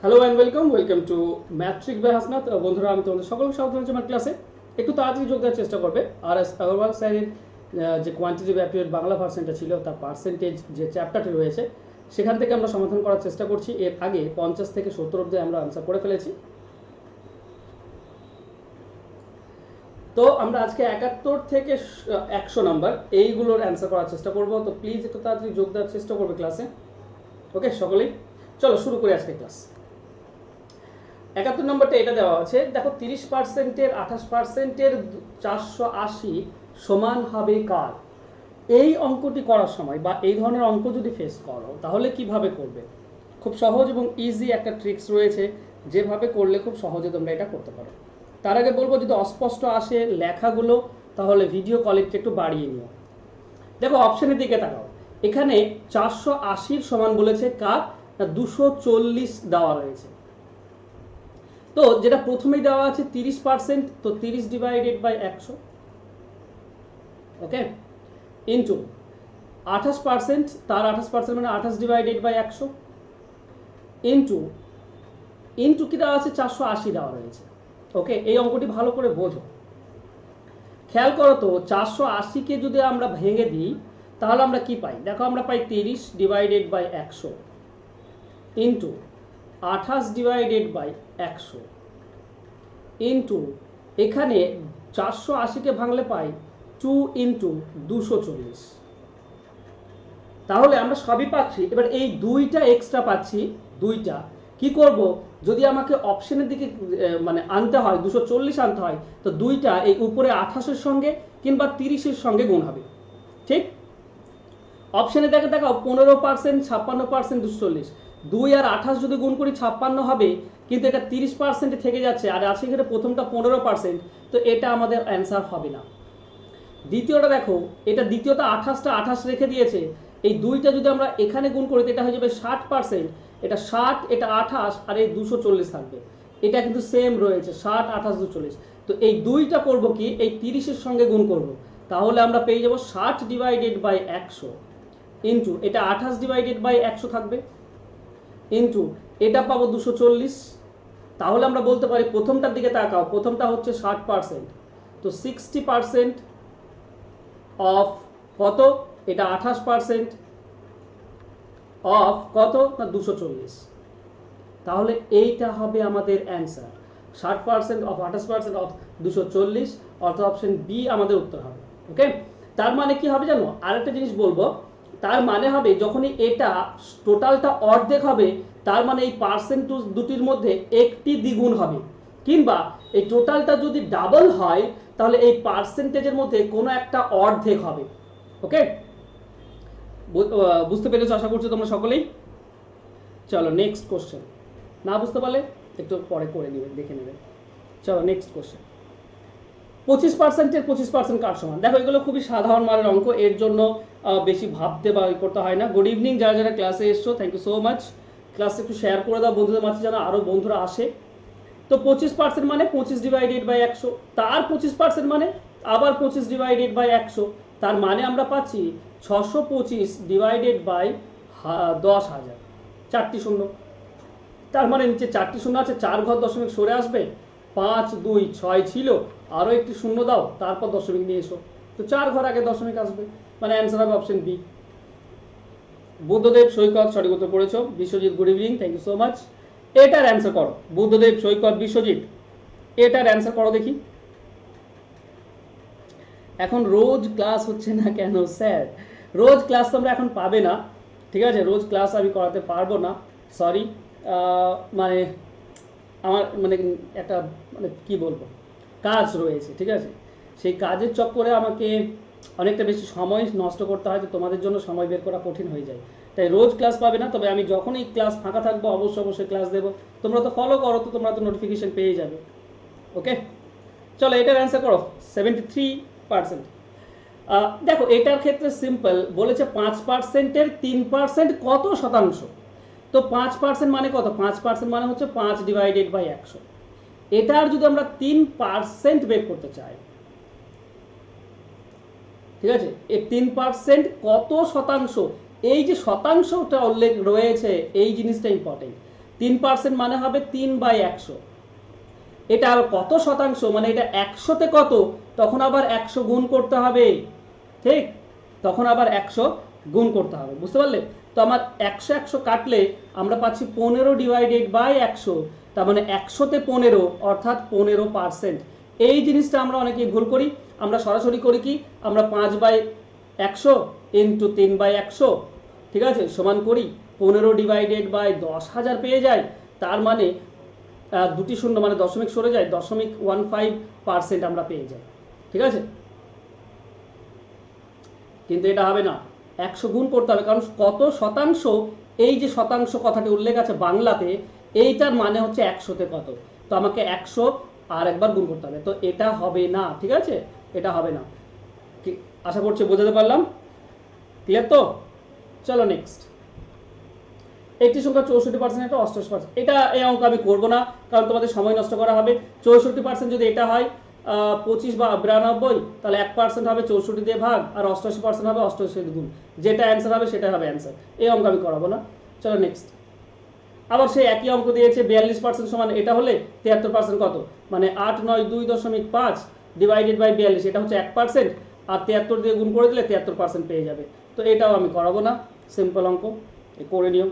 Hello and welcome to matric by Hasnat. বন্ধুরা, আমি তোমাদের সকলকে স্বাগত জানাচ্ছি আমার ক্লাসে। একটু তাড়াতাড়ি যোগ দেওয়ার চেষ্টা করবে। আর এস আগরওয়াল স্যারের যে কোয়ান্টিটিভ অ্যাপিয়ার বাংলা ভার্সনটা ছিল, তার পার্সেন্টেজ যে চ্যাপ্টারটি রয়েছে সেখান থেকে আমরা সমাধান করার চেষ্টা করছি। এর আগে 50 থেকে 70 অবধি আমরা আনসার করে ফেলেছি। তো আমরা আজকে 71 থেকে 100 নাম্বার এইগুলোর অ্যান্সার করার চেষ্টা করব। তো প্লিজ একটু তাড়াতাড়ি যোগ দেওয়ার চেষ্টা করবে ক্লাসে। ওকে সকলেই, চলো শুরু করি আজকে ক্লাস। 71 নম্বরটা এটা দেওয়া আছে, দেখো 30%-এর 28%-এর 480 সমান হবে কার? এই অঙ্কটি করার সময় বা এই ধরনের অঙ্ক যদি ফেস করো তাহলে কিভাবে করবে? খুব সহজ এবং ইজি একটা ট্রিক্স রয়েছে, যেভাবে করলে খুব সহজে তোমরা এটা করতে পারো। তার আগে বলবো, যদি অস্পষ্ট আসে লেখাগুলো তাহলে ভিডিও কোয়ালিটি একটু বাড়িয়ে নিও। দেখো অপশনের দিকে তাকাও, এখানে 480 সমান বলেছে কার? না 240 দেওয়া রয়েছে। তো যেটা প্রথমেই দেওয়া আছে 30%, তো 30 ডিভাইডেড বাই 100, ওকে, ইন্টু 28%, তার 28% মানে 28 ডিভাইডেড বাই 100, ইন্টু ইন্টু কি দেওয়া আছে? 480 দেওয়া রয়েছে। ওকে, এই অঙ্কটি ভালো করে বোঝো, খেয়াল করো তো। 480-কে যদি আমরা ভেঙে দিই তাহলে আমরা কি পাই? দেখো আমরা পাই 30 divided by 100 into 28 divided by 100 into এখানে 480-কে ভাঙলে পাই 2 ইন্টু 240। তাহলে আমরা সবই পাচ্ছি। এবার এই দুইটা এক্সট্রা পাচ্ছি, দুইটা কি করব? যদি আমাকে অপশনের দিকে মানে আনতে হয়, 240 আনতে হয়, তো দুইটা এই উপরে 28-এর সঙ্গে কিংবা 30-এর সঙ্গে গুণ হবে। ঠিক, অপশনে দেখে দেখাও 15%, 56%, 240, 2 আর 28 যদি গুণ করি 56 হবে, কিন্তু এটা 30% থেকে যাচ্ছে আর আছে এখানে প্রথমটা 15%, তো এটা আমাদের অ্যান্সার হবে না। দ্বিতীয়টা দেখো, এটা দ্বিতীয়টা 28টা 28 রেখে দিয়েছে, এই দুইটা যদি আমরা এখানে গুণ করি এটা হয়ে যাবে 60%, এটা 60, এটা 28 আর এই 240 থাকবে। এটা কিন্তু সেম রয়েছে 60, 28, 240। তো এই দুইটা করব কি, এই 30-এর সঙ্গে গুণ করব, তাহলে আমরা পেয়ে যাব 60 ডিভাইডেড বাই 100 ইন্টু এটা 28 ডিভাইডেড বাই 100 থাকবে, ইন্টু এটা পাবো 240। তাহলে আমরা বলতে পারি, প্রথমটার দিকে তাকাও, প্রথমটা হচ্ছে 60%, তো 60% অফ কত? এটা 28% অফ কত? না 240। তাহলে এইটা হবে আমাদের অ্যান্সার, 60% অফ 28% অফ 240, অর্থাৎ অপশন বি আমাদের উত্তর হবে। ওকে, তার মানে কি হবে জানো? আরেকটা জিনিস বলবো, তার মানে হবে যখনই এটা টোটালটা অর্ধেক হবে, তার মানে এই পার্সেন্ট দুটির মধ্যে একটি দ্বিগুণ হবে, কিংবা এই টোটালটা যদি ডাবল হয় তাহলে এই পার্সেন্টেজের মধ্যে কোনো একটা অর্ধেক হবে। ওকে, বুঝতে পেরেছো আশা করছি তোমরা সকলেই। চলো নেক্সট কোশ্চেন। না বুঝতে পারলে একটু পরে করে নেবে, দেখে নেবে। চলো নেক্সট কোশ্চেন। 25%-এর 25% কার সমান? দেখো এগুলো খুবই সাধারণ মানের অঙ্ক, এর জন্য বেশি ভাবতে বা করতে হয় না। গুড ইভিনিং যারা যারা ক্লাসে এসছো, থ্যাংক ইউ সো মাচ। ক্লাসে একটু শেয়ার করে দাও বন্ধুদের মাঝে যেন আরও বন্ধুরা আসে। তো 25% মানে 25 ডিভাইডেড বাই 100, তার 25% মানে আবার 25 ডিভাইডেড বাই 100, তার মানে আমরা পাচ্ছি 625 ডিভাইডেড বাই 10,000, 4টি শূন্য। তার মানে নিচে 4টি শূন্য আছে, 4 ঘর দশমিক সরে আসবে, 5, 2, 6 ছিল, আরও একটি শূন্য দাও, তারপর দশমিক নিয়ে এসো, তো 4 ঘর আগে দশমিক আসবে, মানে অ্যান্সার হবে অপশন বি। বুদ্ধদেব সৈকত সঠিক উত্তর করেছো। Biswajit good evening, thank you so much. এটার অ্যান্সার করো, বুদ্ধদেব সৈকত বিশ্বজিৎ, এটার অ্যান্সার করো দেখি। এখন রোজ ক্লাস হচ্ছে না কেন স্যার? রোজ ক্লাস তোমরা এখন পাবে না, ঠিক আছে? রোজ ক্লাস আমি করাতে পারবো না, সরি। মানে আমার মানে একটা মানে কি বলবো, কাজ রয়েছে, ঠিক আছে? সেই কাজের চক্করে আমাকে অনেকটা বেশি সময় নষ্ট করতে হয়, তো তোমাদের জন্য সময় বের করা কঠিন হয়ে যায়, তাই রোজ ক্লাস পাবে না। তবে আমি যখনই ক্লাস ফাঁকা থাকবো অবশ্যই ক্লাস দেবো। তোমরা তো ফলো করো, তো তোমরা তো নোটিফিকেশন পেয়ে যাবে। ওকে, চলো এটার অ্যান্সার করো। 73%। দেখো এটার ক্ষেত্রে সিম্পল, বলেছে 5%-এর 3% কত শতাংশ? তো 5% মানে কত? 5% মানে হচ্ছে 5 ডিভাইডেড বাই 100। এটার যদি আমরা 3% বের করতে চাই, ঠিক আছে, এই 3% কত শতাংশ? এই যে শতাংশটা উল্লেখ রয়েছে, এই জিনিসটা ইম্পর্টেন্ট। 3% মানে হবে 3/100। এটা আবার কত শতাংশ, মানে এটা 100-তে কত, তখন আবার 100 গুণ করতে হবে, ঠিক, তখন আবার 100 গুণ করতে হবে, বুঝতে পারলে? তো আমার 100 কাটলে আমরা পাচ্ছি 15/100, তার মানে 100-তে 15 অর্থাৎ 15%। এই জিনিসটা আমরা অনেকেই ভুল করি। আমরা সরাসরি করি কি, আমরা 5/100 ইন্টু 3/100, ঠিক আছে, সমান করি 15/10,000 পেয়ে যায়। তার মানে দুটি শূন্য মানে দশমিক সরে যায়, 0.15% আমরা পেয়ে যাই, ঠিক আছে। কিন্তু এটা হবে না, 100 গুণ করতে হবে, কারণ কত শতাংশ, এই যে শতাংশ কথাটি উল্লেখ আছে বাংলাতে, এইটার মানে হচ্ছে 100-তে কত, তো আমাকে 100 আর একবার গুণ করতে হবে, তো এটা হবে না, ঠিক আছে, এটা হবে না। আশা করছি বোঝাতে পারলাম, ক্লিয়ার তো? চলো নেক্সট। একটি সংখ্যা 64%, একটা 88%। এটা এই অঙ্ক আমি করবো না, কারণ তোমাদের সময় নষ্ট করা হবে। 64% যদি এটা হয় 25 বা 92, তাহলে 1% হবে 64 দিয়ে ভাগ, আর 88% হবে 88 দিয়ে গুণ। যেটা অ্যান্সার হবে সেটা হবে অ্যান্সার। এই অঙ্ক আমি করাবো না। চলো নেক্সট। আবার সেই একই অঙ্ক দিয়েছে 42% সমান, এটা হলে 73% কত, মানে 892.5 ডিভাইডেড বাই 42, এটা হচ্ছে 1%, আর 73 দিয়ে গুণ করে দিলে 73% পেয়ে যাবে। তো এটাও আমি করাবো না, সিম্পল অঙ্ক, করে নিও।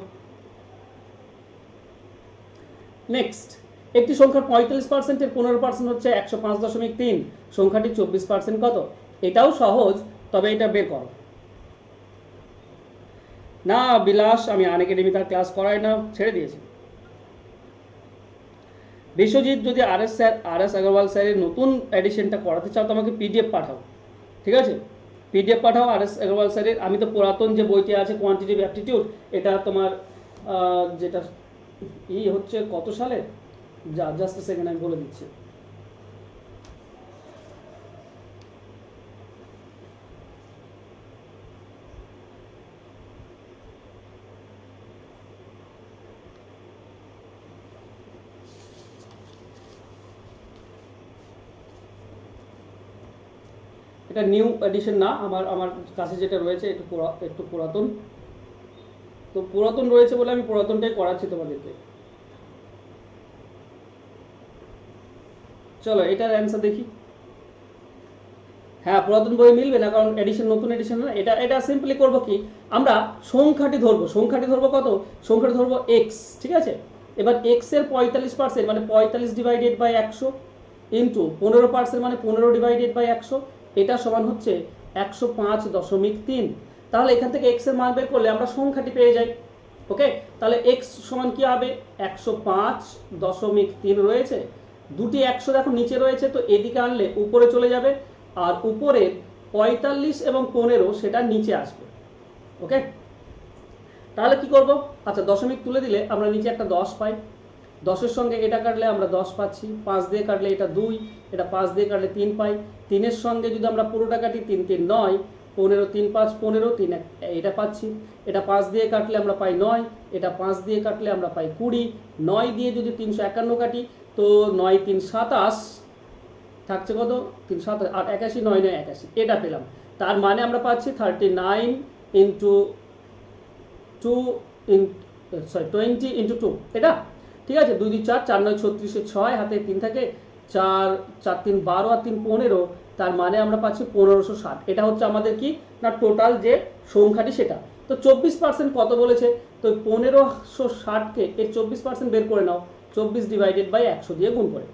নেক্সট, একটি সংখ্যার 45%-এর 15% হচ্ছে 105.3, সংখ্যাটি 24% কত? এটাও সহজ, তবে এটা বের করো। না বিলাস, আমি আনএকাডেমি তার ক্লাস করাই না, ছেড়ে দিয়েছি। বিশ্বজিৎ, যদি আর এস আগরওয়াল স্যারের নতুন এডিশনটা করাতে চাও তো আমাকে পিডিএফ পাঠাও, ঠিক আছে, পিডিএফ পাঠাও আর এস আগরওয়াল স্যারের। আমি তো পুরাতন যে বইটি আছে কোয়ান্টিটিভ অ্যাপটিটিউড, এটা তোমার যেটা হচ্ছে কত সালে, জাস্ট সেকেন্ড আমি বলে দিচ্ছি। এটা নিউ এডিশন না, আমার কাছে যেটা রয়েছে একটু পুরাতন, তো পুরাতন রয়েছে বলে আমি পুরাতনটাই করাচ্ছি তোমাদেরকে। চলো এটার অ্যান্সার দেখি। হ্যাঁ, পুরাতন বই মিলবে না, কারণ এডিশন নতুন এডিশন না। এটা সিম্পলি করবো কি, আমরা সংখ্যাটি ধরবো কত, সংখ্যাটি ধরবো এক্স, ঠিক আছে। এবার এক্স এর 45% মানে 45 ডিভাইডেড বাই 100 ইন্টু 15% মানে 15 ডিভাইডেড বাই 100, এটা সমান হচ্ছে 105.3। তাহলে এখান থেকে এক্স এর মান বের করলে আমরা সংখ্যাটি পেয়ে যাই। ওকে, তাহলে এক্স সমান কি হবে, 105.3 রয়েছে, দুটি 100 দেখো নিচে রয়েছে, তো এদিকে আনলে উপরে চলে যাবে, আর উপরের 45 এবং 15 সেটা নিচে আসবে। ওকে, তাহলে কি করব, আচ্ছা দশমিক তুলে দিলে আমরা নিচে একটা 10 পাই, 10-এর সঙ্গে এটা কাটলে আমরা 10 পাচ্ছি, 5 দিয়ে কাটলে এটা 2, এটা 5 দিয়ে কাটলে 3 পাই, 3-এর সঙ্গে যদি আমরা পুরোটা কাটি 3 3 9, 15 3 5 15, 3 এটা পাচ্ছি, এটা 5 দিয়ে কাটলে আমরা পাই 9, এটা 5 দিয়ে কাটলে আমরা পাই 20, 9 দিয়ে যদি 351 কাটি তো 9 3 27 থাকছে কত, 3 7 8 81, 9 9 81, এটা পেলাম। তার মানে আমরা পাচ্ছি 39 ইন্টু 2 20 ইন্টু 2, এটা ঠিক আছে। 2 2 4, 4 9 36, 6 হাতে 3 থাকে, 4 4 3 12 আর 3 15, তার মানে আমরা পাচ্ছি 1560। এটা হচ্ছে আমাদের কি না টোটাল যে সংখ্যাটি সেটা। তো 24% কত বলেছে, তো 1560-কে এর 24% বের করে নাও, 24 ডিভাইডেড বাই 100 দিয়ে গুণ করে।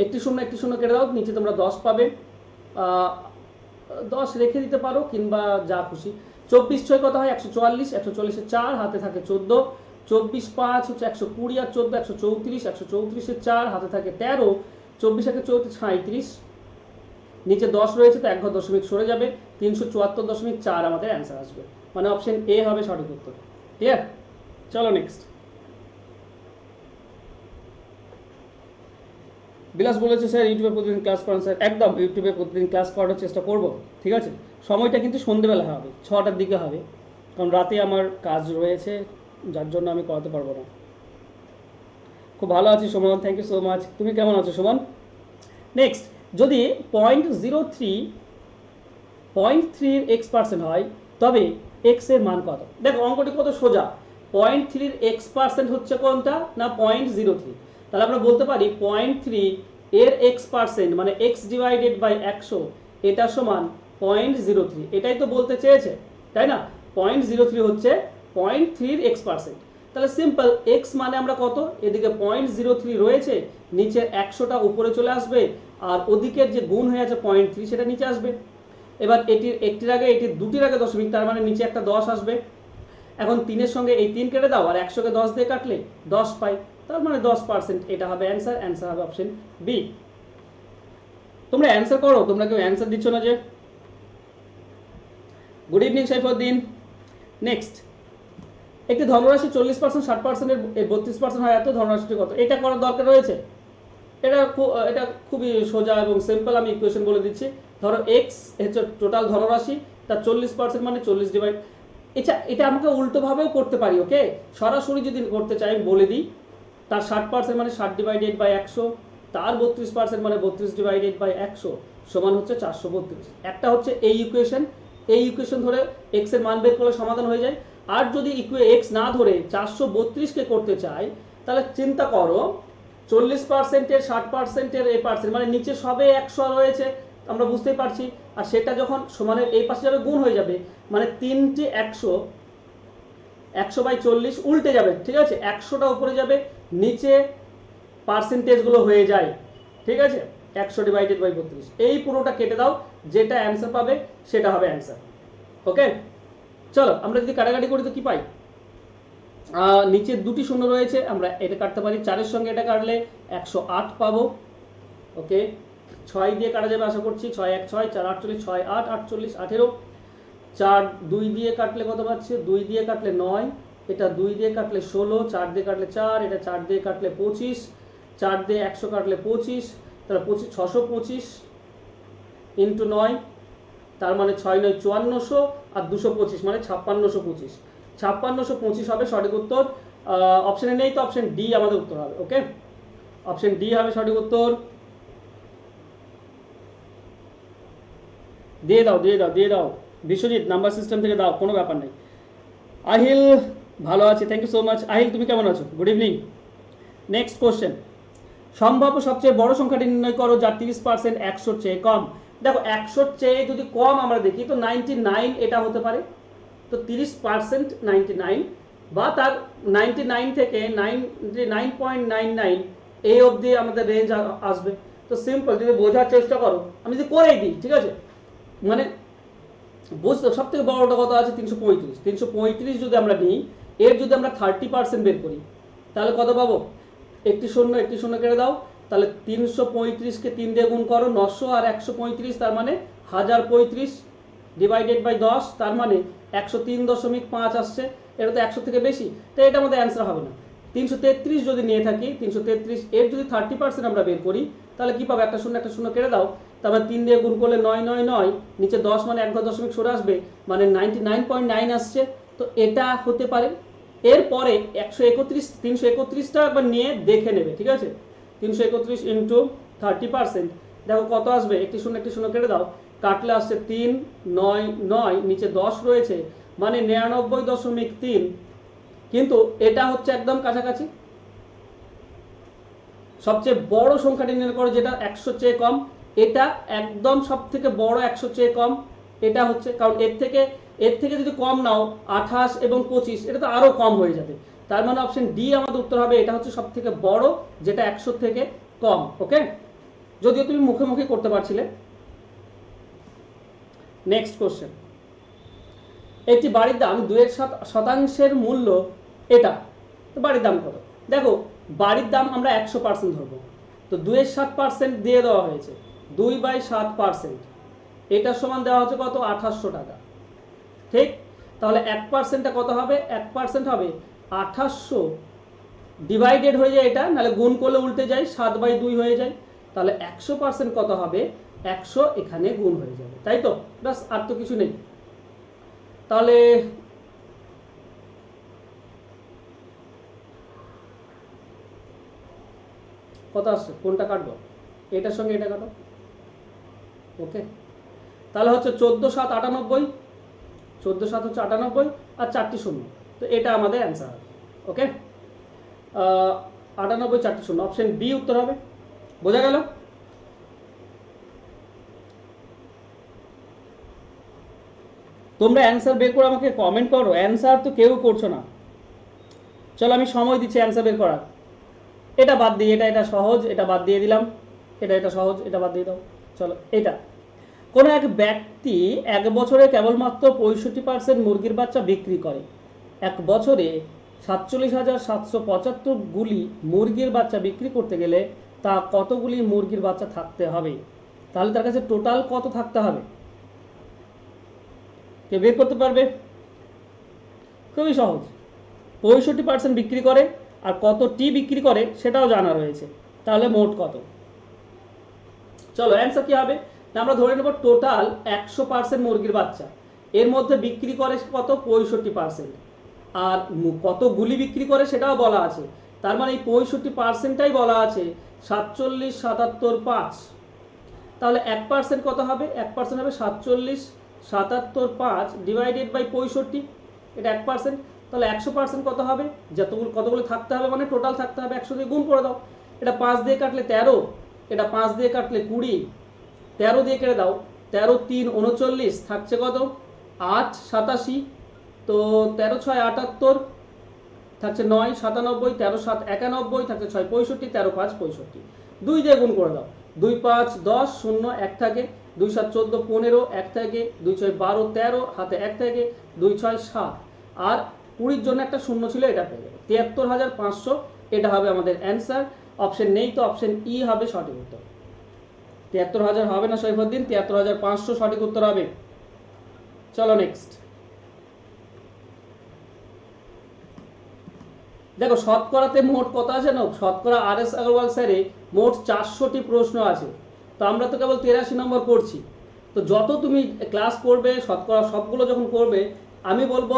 একটি শূন্য কেটে দাও, নিচে তোমরা 10 পাবে, 10 রেখে দিতে পারো কিংবা যা খুশি। 24 6 কত হয়, 144, 140-এর 4 হাতে থাকে 14, 24 5 হচ্ছে 120 আর 14 134, 134-এর 4 হাতে থাকে 13, 24 একে 34 37, নিচে 10 রয়েছে তো এক ঘর দশমিক সরে যাবে, 374.4 আমাদের অ্যান্সার আসবে, মানে অপশন এ হবে সঠিক উত্তর। ক্লিয়ার? চলো নেক্সট। বিলাস বলেছে স্যার ইউটিউবে প্রতিদিন ক্লাস করেন। স্যার একদম ইউটিউবে প্রতিদিন ক্লাস করার চেষ্টা করব, ঠিক আছে। সময়টা কিন্তু সন্ধ্যেবেলা হবে, 6টার দিকে হবে, কারণ রাতে আমার কাজ রয়েছে, যার জন্য আমি করাতে পারবো না। খুব ভালো আছি Suman, thank you so much. তুমি কেমন আছো সুমন? নেক্সট, যদি 0.3 x% হয় তবে x এর মান কত? দেখো অঙ্কটি কত সোজা। 0.3 এর x% হচ্ছে কোনটা না 0.03। তাহলে আমরা বলতে পারি 0.3 এর x% মানে x ডিভাইডেড বাই 100 এটা সমান 0.03। এটাই তো বলতে চেয়েছে, তাই না? 0.03 হচ্ছে 0.3 এর x%। তাহলে সিম্পল, x মানে আমরা কত, এদিকে 0.03 রয়েছে, নিচের 100টা উপরে চলে আসবে, আর ওদিকের যে গুণ হয়ে আছে 0.3 সেটা নিচে আসবে। এবার এটির একটির আগে এটির দুটির আগে দশমিক, তার মানে নিচে একটা 10 আসবে। এখন 3-এর সঙ্গে এই 3 কেটে দাও, আর 100কে 10 দিয়ে কাটলে 10 পাই, তার মানে 10%। এটা হবে অ্যান্সার। অ্যান্সার হবে অপশন বি। তোমরা অ্যান্সার করো, তোমরা কেউ অ্যান্সার দিচ্ছ না যে। Good evening Saifuddin. নেক্সট, একটি ধনরাশি 40%, 60% এর 32% হয়, এত ধনরাশিটি কত? এটা করার দরকার রয়েছে? এটা খুবই সোজা এবং সিম্পল। আমি ইকুয়েশন বলে দিচ্ছি। ধরো এক্স হচ্ছে টোটাল ধনরাশি, তার 40% মানে 40 ডিভাইড, এটা আমাকে উল্টোভাবেও করতে পারি। ওকে, সরাসরি যদি করতে চাই আমি বলে দিই, তার 60% মানে 60 ডিভাইডেড বাই 100, তার 32% মানে 32 ডিভাইডেড বাই 100 সমান হচ্ছে 432। একটা হচ্ছে এই ইকুয়েশন, এই ইকুয়েশন ধরে এক্স এর মান বের করলে সমাধান হয়ে যায়। আর যদি এক্স না ধরে 432কে করতে চাই, তাহলে চিন্তা করো 40% এর 60% এর এই পার্সেন্ট মানে নিচে সবে 100 রয়েছে, আমরা বুঝতেই পারছি। আর সেটা যখন সমানের এই পাশে যাবে গুণ হয়ে যাবে, মানে 3টে 100 বাই 40 উল্টে যাবে, ঠিক আছে? 100টা উপরে যাবে, নিচে পার্সেন্টেজগুলো হয়ে যায়, ঠিক আছে? 100 ডিভাইডেড বাই 32, এই পুরোটা কেটে দাও, যেটা অ্যান্সার পাবে সেটা হবে অ্যান্সার। ওকে, চলো আমরা যদি কাটাকাটি করি তো কি পাই? নিচে দুটি শূন্য রয়েছে, আমরা এটা কাটতে পারি, 4-এর সঙ্গে এটা কাটলে 108 পাবো। ওকে, 6 দিয়ে কাটা যাবে আশা করছি, 6 1 6 4 48, 6 8 48 18। 4 2 দিয়ে কাটলে কত পাচ্ছে? 2 দিয়ে কাটলে 9, এটা 2 দিয়ে কাটলে 16, 4 দিয়ে কাটলে 4, এটা 4 দিয়ে কাটলে 25, 4 দিয়ে 100 কাটলে 25, তাহলে 625 ইন্টু 9, তার মানে 6 9 5400, আর 225 মানে 5625। 5625 হবে সঠিক উত্তর। অপশনে নেই তো অপশন ডি আমাদের উত্তর হবে। ওকে, অপশন ডি হবে সঠিক উত্তর। দিয়ে দাও দিয়ে দাও দিয়ে দাও বিশ্বজিৎ, নাম্বার সিস্টেম থেকে দাও, কোনো ব্যাপার নেই। আহিল, ভালো আছি, thank you so much. Ahil, তুমি কেমন আছো? Good evening. নেক্সট কোশ্চেন, সম্ভাব্য সবচেয়ে বড় সংখ্যাটি নির্ণয় করো যার 30% 100-র চেয়ে কম। দেখো 100-র চেয়ে যদি কম আমরা দেখি তো 99 এটা হতে পারে। তো 30% 99, বা তার 99 থেকে 99.99 এই অবধি আমাদের রেঞ্জ আসবে। তো সিম্পল, যদি বোঝার চেষ্টা করো, আমি যদি করেই দিই, ঠিক আছে, মানে বুঝতে সব থেকে বড়টা কত আছে? 335। 335 যদি আমরা নিই, এর যদি আমরা 30% বের করি, তাহলে কত পাবো? একটি শূন্য কেটে দাও, তাহলে 335কে 3 দিয়ে গুণ করো, 900, আর 135 তার মানে 1035 ডিভাইডেড বাই 10, তার মানে 103.5 আসছে। এটা তো 100 থেকে বেশি, তো এটা আমাদের অ্যান্সার হবে না। 333 যদি নিয়ে থাকি, 333 এর যদি 30% আমরা বের করি, তাহলে কি পাবো? একটা শূন্য কেটে দাও, তারপর 3 দিয়ে গুণ করলে 999, নিচে 10 মানে 1.0 সরে আসবে, মানে 99.9 আসছে। তো এটা হতে পারে। এরপরে 331টা একবার নিয়ে দেখে নেবে, ঠিক আছে? 331 ইন্টু 30%, দেখো কত আসবে? একটি শূন্য কেটে দাও, কাটলে আসছে 399, নিচে 10 রয়েছে, মানে 99.3। কিন্তু এটা হচ্ছে একদম কাছাকাছি। সবচেয়ে বড় সংখ্যাটি নির্ণয় করো যেটা 100-র চেয়ে কম, এটা একদম সব থেকে বড় 100-র চেয়ে কম এটা হচ্ছে, কারণ এর থেকে যদি কম নাও 28 এবং 25, এটা তো আরো কম হয়ে যাবে। তার মানে অপশন ডি আমাদের উত্তর হবে, এটা হচ্ছে সব থেকে বড় যেটা 100 থেকে কম। ওকে, যদিও তুমি মুখে মুখে করতে পারছিলে। নেক্সট কোশ্চেন, একটি বাড়ির দাম 2% মূল্য, এটা তো বাড়ির দাম কত? দেখো বাড়ির দাম আমরা 100% ধরবো, তো 2.7% দিয়ে দেওয়া হয়েছে, 2/7%, এটা সমান দেওয়া হচ্ছে কত? 2800 টাকা। ঠিক, তাহলে 1%টা কত হবে? 1% হবে 2800 ডিভাইডেড হয়ে যায় এটা, নাহলে গুণ করলে উল্টে যায়, 7/2 হয়ে যায়। তাহলে 100% কত হবে? 100 এখানে গুণ হয়ে যাবে, তাই তো? ব্যাস, আর তো কিছু নেই। তাহলে কত আসছে? কোনটা কাটবো? এটার সঙ্গে এটা কাটো। ওকে, তাহলে হচ্ছে 14 7 98, 14 7 হচ্ছে 98, আর 4টি শূন্য, তো এটা আমাদের অ্যান্সার হবে। ওকে, 98 4টি শূন্য, অপশন বি উত্তর হবে। বোঝা গেল? তোমরা অ্যান্সার বের করে আমাকে কমেন্ট করো, অ্যান্সার তো কেউ করছো না। চলো আমি সময় দিচ্ছি অ্যান্সার বের করার। এটা বাদ দিই, এটা সহজ, এটা বাদ দিয়ে দিলাম, এটা সহজ, এটা বাদ দিয়ে দাও। চলো এটা, কোনো এক ব্যক্তি এক বছরে কেবলমাত্র 65% মুরগির বাচ্চা বিক্রি করে। এক বছরে 47,775 গুলি মুরগির বাচ্চা বিক্রি করতে গেলে তা কতগুলি মুরগির বাচ্চা থাকতে হবে? তাহলে তার কাছে টোটাল কত থাকতে হবে? কে বের করতে পারবে? খুবই সহজ, 65% বিক্রি করে আর কতটি বিক্রি করে সেটাও জানা রয়েছে, তাহলে মোট কত? চলো অ্যান্সার কি হবে? আমরা ধরে নেব টোটাল 100% মুরগির বাচ্চা, এর মধ্যে বিক্রি করে কত? 65%। আর কতগুলি বিক্রি করে সেটাও বলা আছে, তার মানে এই 65%টাই বলা আছে 47, 77, 5। তাহলে 1% কত হবে? 1% হবে 47, 77, 5 ডিভাইডেড বাই 65, এটা 1%। তাহলে 100% কত হবে? কতগুলো থাকতে হবে মানে টোটাল থাকতে হবে, 100 দিয়ে গুণ করে দাও। এটা 5 দিয়ে কাটলে 13, এটা 5 দিয়ে কাটলে 20, 13 দিয়ে কেটে দাও, 13 3 39, থাকছে কত? 8 87, তো 13 6 78, থাকছে 9 97, 13 7 91, থাকছে 6 65, 13 5 65, 2 দিয়ে গুণ করে দাও, 2 5 10 0 1 থাকে, 2 7 14 15 1 থাকে, 2 6 12 13 হাতে 1 থাকে, 2 6 7, আর 20 জন্য একটা শূন্য ছিল, এটা পেয়ে যাবে 73,500। এটা হবে আমাদের অ্যান্সার। অপশন নেই তো অপশন ই হবে সঠিক উত্তর। 73,000 হবে না সৈফুদ্দিন, 73,500 সঠিক উত্তর হবে। চলো নেক্সট দেখো, শতকরাতে মোট কত আছে না? শতকরা RS আগরওয়াল স্যারে মোট 400টি প্রশ্ন আছে, তো আমরা তো কেবল 83 নম্বর করছি। তো যত তুমি ক্লাস করবে, শতকরা সবগুলো যখন করবে, আমি বলবো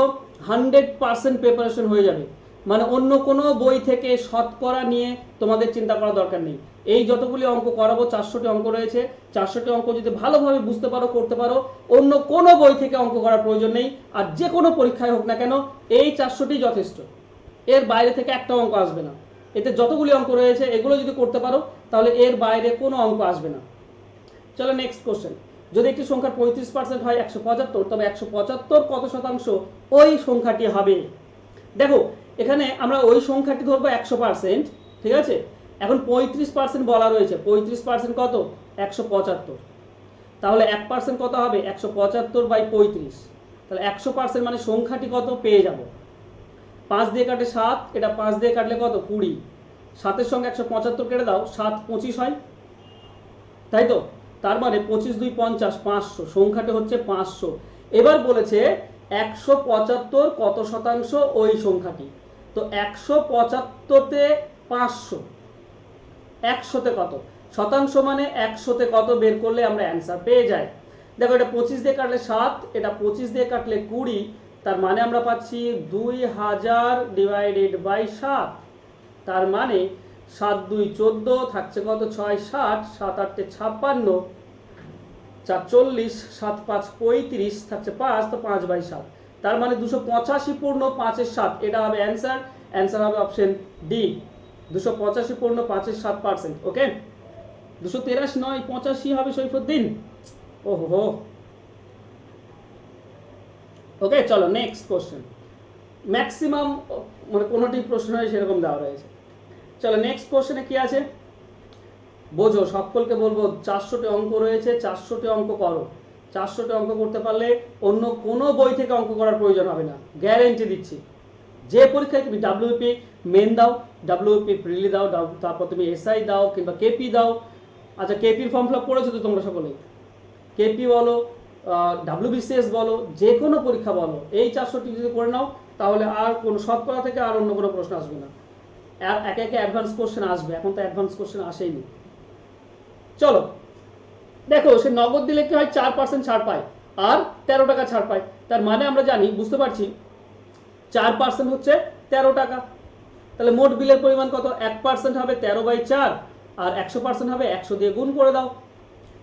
100% প্রিপারেশন হয়ে যাবে। মানে অন্য কোনো বই থেকে শতকরা নিয়ে তোমাদের চিন্তা করার দরকার নেই। এই যতগুলি অঙ্ক করাবো, 400টি অঙ্ক রয়েছে, 400টি অঙ্ক যদি ভালোভাবে বুঝতে পারো, করতে পারো, অন্য কোনো বই থেকে অঙ্ক করার প্রয়োজন নেই। আর যে কোনো পরীক্ষায় হোক না কেন, এই 400টি যথেষ্ট, এর বাইরে থেকে একটা অঙ্ক আসবে না। এতে যতগুলি অঙ্ক রয়েছে এগুলো যদি করতে পারো, তাহলে এর বাইরে কোনো অঙ্ক আসবে না। চলো নেক্সট কোশ্চেন, যদি একটি সংখ্যার 35% হয় 175, তবে 175 কত শতাংশ ওই সংখ্যাটি হবে? দেখো এখানে আমরা ওই সংখ্যাটি ধরবো 100%, ঠিক আছে। এখন 35% বলা রয়েছে, 35% কত? 175, তাহলে 1% কত হবে? 175/35, তাহলে 100% মানে সংখ্যাটি কত পেয়ে যাব। 5 দিয়ে কাটে 7, এটা 5 দিয়ে কাটলে কত? 20, 7-এর সঙ্গে 175 কেটে দাও, 7 25 হয়, তাই তো? তার মানে 25 2 50, 500, সংখ্যাটি হচ্ছে 500। এবার বলেছে 175 কত শতাংশ ওই সংখ্যাটি। তো 175-তে 500, 100-তে কত শতাংশ, মানে 100-তে কত বের করলে আমরা অ্যান্সার পেয়ে যাই। দেখো এটা 25 দিয়ে কাটলে 7, এটা 25 দিয়ে কাটলে 20, তার মানে আমরা পাচ্ছি 2000 ডিভাইডেড বাই 7, তার মানে 7 2 14, থাকছে কত? 6 60, 7 8 56, 4 40, 7 5 35, থাকছে 5, তো 5/7, তার মানে 285 পূর্ণ 5-এর 7, এটা হবে অ্যান্সার। অ্যান্সার হবে অপশন ডি, 285 পূর্ণ 5-এর 7%। ওকে, 283 নয় 85 হবে সৈফুদ্দিন। ওহো, ওকে চলো নেক্সট কোশ্চেন। ম্যাক্সিমাম মানে কোনোটি প্রশ্ন হয় সেরকম দেওয়া রয়েছে। চলো নেক্সট কোশ্চেনে কি আছে বোঝো, সকলকে বলবো 400টি অঙ্ক রয়েছে, 400টি অঙ্ক করো। 400টি অঙ্ক করতে পারলে অন্য কোনো বই থেকে অঙ্ক করার প্রয়োজন হবে না, গ্যারেন্টি দিচ্ছি। যে পরীক্ষায় তুমি WBP মেন দাও, WBP প্রিলি দাও, তারপর তুমি SI দাও কিংবা KP দাও। আচ্ছা, KPর ফর্ম ফিল আপ করেছো তো তোমরা সকলে? KP বলো, WBCS বলো, যে কোনো পরীক্ষা বলো, এই 400টি যদি করে নাও, তাহলে আর কোনো শতকরা থেকে আর অন্য কোনো প্রশ্ন আসবে না। আর একে একে অ্যাডভান্স কোশ্চেন আসবে, এখন তো অ্যাডভান্স কোশ্চেন আসেইনি। চলো দেখো, সে নগদ দিলে কি হয়? 4% ছাড় পায় আর 13 টাকা ছাড় পায়। তার মানে আমরা জানি, বুঝতে পারছি, 4% হচ্ছে 13 টাকা। তাহলে মোট বিলের পরিমাণ কত? 1% হবে 13/4, আর 100% হবে 100 দিয়ে গুণ করে দাও,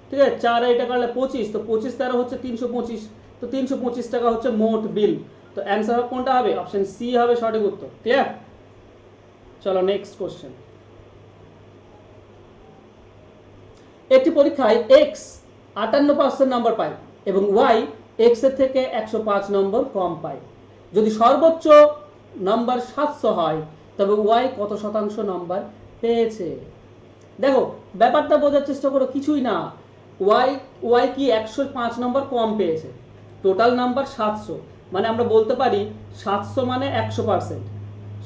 ঠিক আছে। 4 এটা করলে 25, তো 25 13 হচ্ছে 325, তো 325 টাকা হচ্ছে মোট বিল। তো অ্যান্সার কোনটা হবে? অপশন সি হবে সঠিক উত্তর। ক্লিয়ার? চলো নেক্সট কোশ্চেন। একটি পরীক্ষায় এক্স 58% নাম্বার পায় এবং ওয়াই এক্স এর থেকে 105 নম্বর কম পায়। যদি সর্বোচ্চ নাম্বার 700 হয় তবে ওয়াই কত শতাংশ নাম্বার পেয়েছে? দেখো ব্যাপারটা বোঝার চেষ্টা করো, কিছুই না। ওয়াই কি 105 নম্বর কম পেয়েছে, টোটাল নাম্বার 700, মানে আমরা বলতে পারি 700 মানে 100%,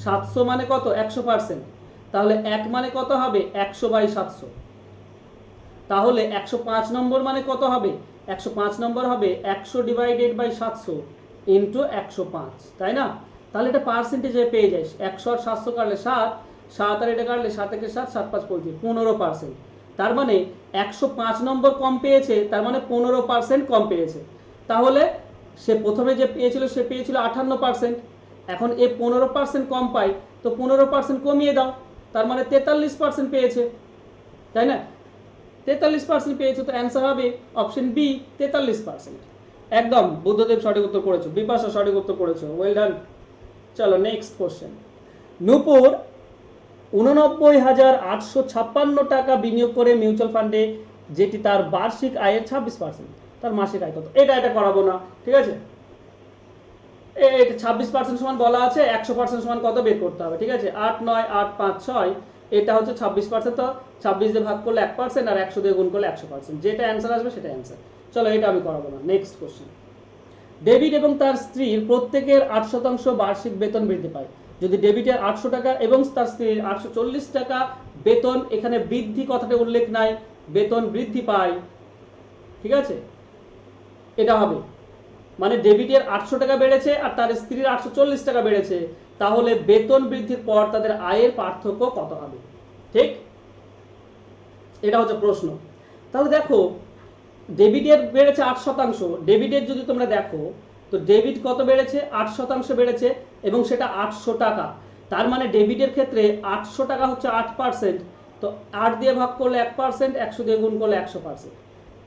700 মানে কত 100%, তাহলে 1 মানে কত হবে 100/700, তাহলে 105 নম্বর মানে কত হবে 105 নম্বর হবে 100/700 ইন্টু 105, তাই না? তাহলে এটা পার্সেন্টেজে পেয়ে যাস, 100 আর 700 কাটলে 7, 7 আর এটা কাটলে 7 থেকে 7, 7 5 25, 15%। তার মানে 105 নম্বর কম পেয়েছে, তার মানে 15% কম পেয়েছে। তাহলে সে প্রথমে যে পেয়েছিল সে পেয়েছিল 58%, এখন এ 15% কম পায়, তো 15% কমিয়ে দাও, তার মানে 43% পেয়েছে, তাই না? 43% পেয়েছে, তো অ্যান্সার হবে অপশন বি 43%। একদম বুদ্ধদেব সঠিক উত্তর করেছো, বিপাশা সঠিক উত্তর করেছো, ওয়েল ডান। চলো নেক্সট কোশ্চেন। নূপুর 89,856 টাকা বিনিয়োগ করে মিউচুয়াল ফান্ডে, যেটি তার বার্ষিক আয়ের 26%, তার মাসিক আয় কত? এটা করাবো না, ঠিক আছে? এটা 26% সমান বলা আছে, 100% সমান কত বের করতে হবে, ঠিক আছে? 8 9 8 5 6, এটা হচ্ছে 26%, তো 26 দিয়ে ভাগ করলে 1% আর 100 দিয়ে গুণ করলে 100%, যেটা অ্যান্সার আসবে সেটা অ্যান্সার। চলো এটা আমি করাবো না, নেক্সট কোশ্চেন। ডেভিড এবং তার স্ত্রীর প্রত্যেকের 8% বার্ষিক বেতন বৃদ্ধি পায়। যদি ডেভিডের 800 টাকা এবং তার স্ত্রীর 840 টাকা বেতন, এখানে বৃদ্ধি কথাটা উল্লেখ নাই, বেতন বৃদ্ধি পায়, ঠিক আছে? এটা হবে মানে ডেভিডের 800 টাকা বেড়েছে আর তার স্ত্রীর 840 টাকা বেড়েছে, তাহলে বেতন বৃদ্ধির পর তাদের আয়ের পার্থক্য কত হবে? ঠিক, এটা হচ্ছে প্রশ্ন। তাহলে দেখো ডেভিডের বেড়েছে 8%, ডেভিডের যদি তোমরা দেখো তো ডেভিড কত বেড়েছে 8% বেড়েছে এবং সেটা 800 টাকা, তার মানে ডেভিডের ক্ষেত্রে 800 টাকা হচ্ছে 8%, তো 8 দিয়ে ভাগ করলে 1%, 100 দিয়ে গুণ করলে 100%,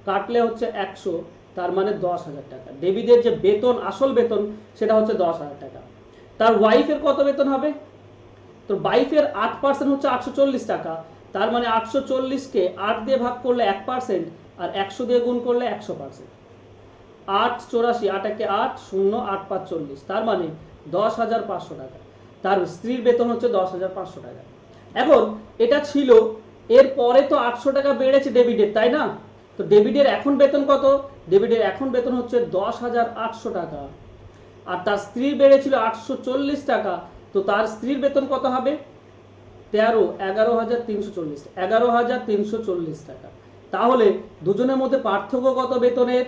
কাটলে হচ্ছে 100, তার মানে 10,000 টাকা। ডেভিডের যে বেতন, আসল বেতন, সেটা হচ্ছে 10,000 টাকা। তার ওয়াইফের কত বেতন হবে? তো ওয়াইফের 8% হচ্ছে 840 টাকা, তার মানে 840-কে 8 দিয়ে ভাগ করলে 1% আর 100 দিয়ে গুণ করলে 100%, 8 84, 8 1 8, 0 8 5 40, তার মানে 10,500 টাকা। তার স্ত্রীর বেতন হচ্ছে 10,500 টাকা। এখন এটা ছিল, এর পরে তো 800 টাকা বেড়েছে ডেভিডের, তাই না? তো ডেভিডের এখন বেতন কত? ডেভিডের এখন বেতন হচ্ছে 10,800 টাকা, আর তার স্ত্রীর বেড়েছিল 840 টাকা, তো তার স্ত্রীর বেতন কত হবে? 11,340, 11,340 টাকা। তাহলে দুজনের মধ্যে পার্থক্য কত বেতনের?